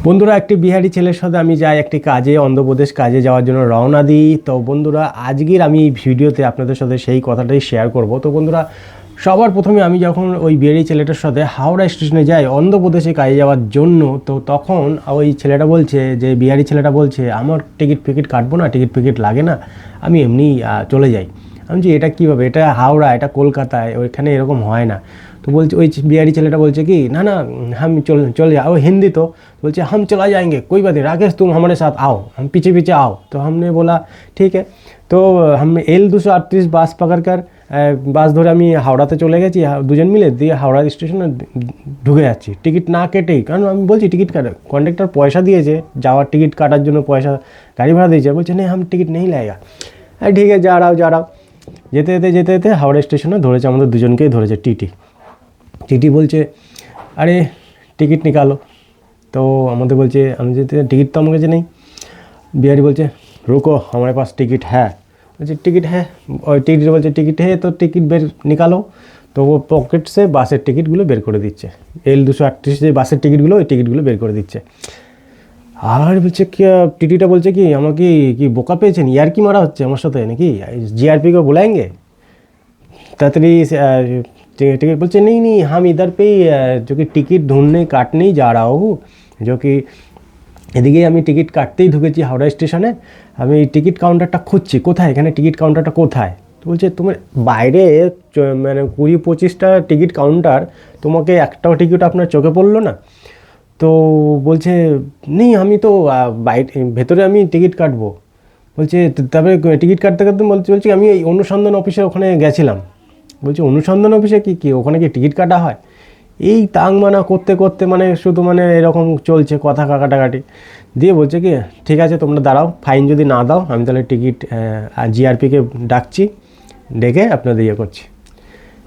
বন্ধুরা, একটি বিহারি ছেলের সাথে আমি যাই একটি কাজে, অন্ধ্রপ্রদেশ কাজে যাওয়ার জন্য রওনা দিই। তো বন্ধুরা, আজকের আমি এই ভিডিওতে আপনাদের সাথে সেই কথাটাই শেয়ার করব। তো বন্ধুরা, সবার প্রথমে আমি যখন ওই বিহারি ছেলেটার সাথে হাওড়া স্টেশনে যাই অন্ধ্রপ্রদেশে কাজে যাওয়ার জন্য, তো তখন ওই ছেলেটা বলছে, যে বিহারি ছেলেটা বলছে, আমার টিকিট ফিকিট কাটবো না, টিকিট ফিকিট লাগে না, আমি এমনি চলে যাই। আমি বলছি এটা কীভাবে, এটা হাওড়া, এটা কলকাতায়, ওইখানে এরকম হয় না। তো বলছে ওই বিহারি ছেলেটা বলছে কি, না না हम चले जाओ, हिंदी तो बोलते हम चला जाएंगे, कोई बात नहीं राकेश, तुम हमारे साथ आओ, हम पीछे पीछे आओ। तो हमने बोला ठीक है। তো हम L238 বাস পকড়কর বাস ধরে আমি হাওড়াতে চলে গেছি, দুজন মিলে দিয়ে হাওড়া স্টেশনে ঢুকে যাচ্ছি টিকিট না কেটেই। কারণ আমি বলছি টিকিট কাটা, কন্ডাক্টর পয়সা দিয়েছে যাওয়ার, টিকিট কাটার জন্য পয়সা, গাড়ি ভাড়া দিয়েছে। বলছে না, हम টিকিট नहीं लगेगा। ঠিক আছে, যা রাও। যেতে যেতে হাওড়া স্টেশনে ধরেছে, আমাদের দুজনকেই ধরেছে টিটি বলছে আরে টিকিট নিকালো। তো আমাদের বলছে, আমি যেতে টিকিট তো আমার কাছে নেই। বিহারি বলছে रुको हमारे पास टिकट है। বলছে টিকিট হ্যাঁ, ওই টিকিট বলছে টিকিট হ্যাঁ, তো টিকিট বের নিকালো। তো ও পকেট সে বাসের টিকিটগুলো বের করে দিচ্ছে, L238 যে বাসের টিকিটগুলো, ওই টিকিটগুলো বের করে দিচ্ছে। আর বলছে কি, টিটিটা বলছে কি, আমাকে কি বোকা পেয়েছেন, ইয়ার কি মারা হচ্ছে আমার সাথে নাকি, জিআরপি को बुलाएंगे তাড়াতাড়ি। टिकट बोलते नहीं हम इधर पे जो कि टिकट ढूंढने काटने ही जा रहा हूँ, जो कि এদিকে আমি টিকিট কাটতেই ঢুকেছি হাওড়া স্টেশনে, আমি টিকিট কাউন্টারটা খুঁজছি, কোথায় এখানে টিকিট কাউন্টারটা কোথায়। তো বলছে তোমার বাইরে মানে 20-25টা টিকিট কাউন্টার, তোমাকে একটাও টিকিট আপনার চোখে পড়লো না। তো বলছে নেই, আমি তো বাইরে ভেতরে আমি টিকিট কাটবো। বলছে তারপরে টিকিট কাটতে বলছি আমি এই অনুসন্ধান অফিসে ওখানে গেছিলাম। বলছি অনুসন্ধান অফিসে কি ওখানে কি টিকিট কাটা হয়? এই তাংমানা করতে করতে মানে শুধু মানে এরকম চলছে কথা কাটাকাটি দিয়ে। বলছে কি ঠিক আছে তোমরা দাঁড়াও, ফাইন যদি না দাও আমি তাহলে টিকিট জিআরপিকে ডাকছি, ডেকে আপনাদের ইয়ে করছি।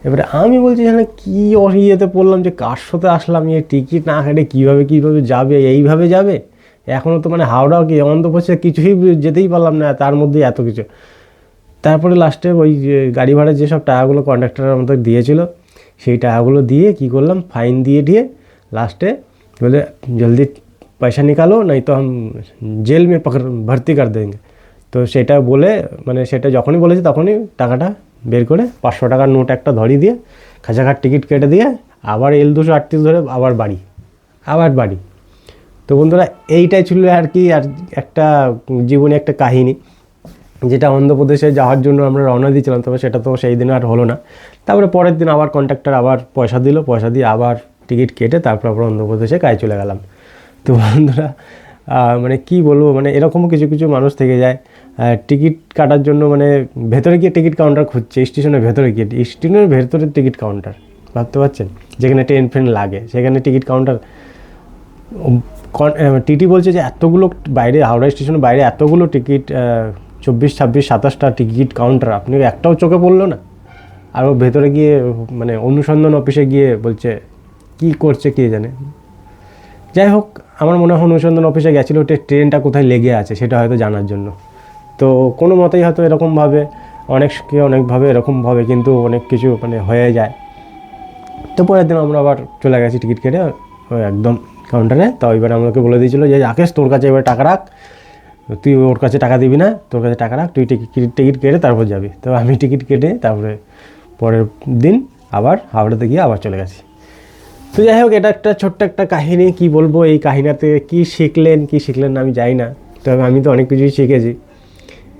এবারে আমি বলছি এখানে কী ইয়েতে পড়লাম, যে কার সাথে আসলাম, এই টিকিট না কাটে কীভাবে যাবে, এইভাবে যাবে। এখনও তো মানে হাওড়াও কি অন্ধ্রপ্রদেশে কিছুই যেতেই পারলাম না, তার মধ্যে এত কিছু। তারপরে লাস্টে ওই গাড়ি ভাড়ার যেসব টাকাগুলো কন্ডাক্টর আমাদের দিয়েছিল, সেই টাকাগুলো দিয়ে কি করলাম, ফাইন দিয়ে লাস্টে বলে জলদি পয়সা নিকালো, নাই তো हम জেল में ভর্তি कर देंगे। তো সেটা বলে মানে সেটা যখনই বলেছে তখনই টাকাটা বের করে 500 টাকার নোট একটা ধরিয়ে দিয়ে খাঁচাঘাট টিকিট কেটে দিয়ে আবার L238 ধরে আবার বাড়ি। তো বন্ধুরা, এইটাই ছিল আর কি, আর একটা জীবনে একটা কাহিনী, যেটা অন্ধ্রপ্রদেশে যাওয়ার জন্য আমরা রওনা দিয়েছিলাম। তবে সেটা তো সেই দিন আর হলো না। তারপরে পরের দিন আবার কন্ট্রাক্টর আবার পয়সা দিয়ে আবার টিকিট কেটে তারপর আমরা অন্ধ্রপ্রদেশে কাজে চলে গেলাম। তো বন্ধুরা, মানে কি বলবো, মানে এরকমও কিছু মানুষ থেকে যায় টিকিট কাটার জন্য, মানে ভেতরে গিয়ে টিকিট কাউন্টার খুঁজছে, স্টেশনের ভেতরে টিকিট কাউন্টার, ভাবতে পারছেন, যেখানে ট্রেন ফ্রেন লাগে সেখানে টিকিট কাউন্টার। টিটি বলছে যে এতগুলো বাইরে, হাওড়া স্টেশনের বাইরে এতগুলো টিকিট, 24, 26, 27টা টিকিট কাউন্টার, আপনি একটাও চোখে পড়লো না। আর ও ভেতরে গিয়ে মানে অনুসন্ধান অফিসে গিয়ে বলছে কি করছে কে জানে। যাই হোক, আমার মনে হয় অনুসন্ধান অফিসে গেছিলো ট্রেনটা কোথায় লেগে আছে সেটা হয়তো জানার জন্য। তো কোনো মতেই হয়তো এরকমভাবে অনেকভাবে এরকমভাবে কিন্তু অনেক কিছু মানে হয়ে যায়। তো পরের দিন আমরা আবার চলে গেছি টিকিট কেটে ওই একদম কাউন্টারে। তো এবার আমাকে বলে দিয়েছিলো যে রাকেশ, তোর কাছে এবার টাকা রাখ, তুই ওর কাছে টাকা দিবি না, তোর কাছে টাকা রাখ, তুই টিকিট কেটে তারপর যাবি। তো আমি টিকিট কেটে তারপরে পরের দিন আবার হাওড়াতে গিয়ে আবার চলে গেছি। তো যাই হোক, এটা একটা ছোট্ট একটা কাহিনী। কি বলবো, এই কাহিনাতে কি শিখলেন না আমি জানি না, তবে আমি তো অনেক কিছুই শিখেছি।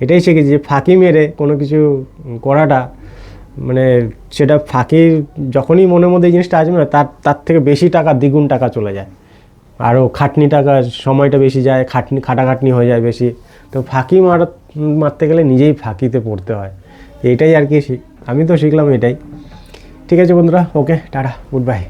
এটাই শিখেছি যে ফাঁকি মেরে কোনো কিছু করাটা, মানে সেটা ফাঁকি যখনই মনের মধ্যে এই জিনিসটা আসবে না, তার থেকে বেশি টাকা, দ্বিগুণ টাকা চলে যায়, আরও সময়টা বেশি যায়, খাটাখাটনি হয়ে যায় বেশি। তো ফাঁকি মারতে গেলে নিজেই ফাঁকিতে পড়তে হয়। এইটাই আর কি আমি তো শিখলাম এটাই। ঠিক আছে বন্ধুরা, ওকে, টাটা, গুড বাই।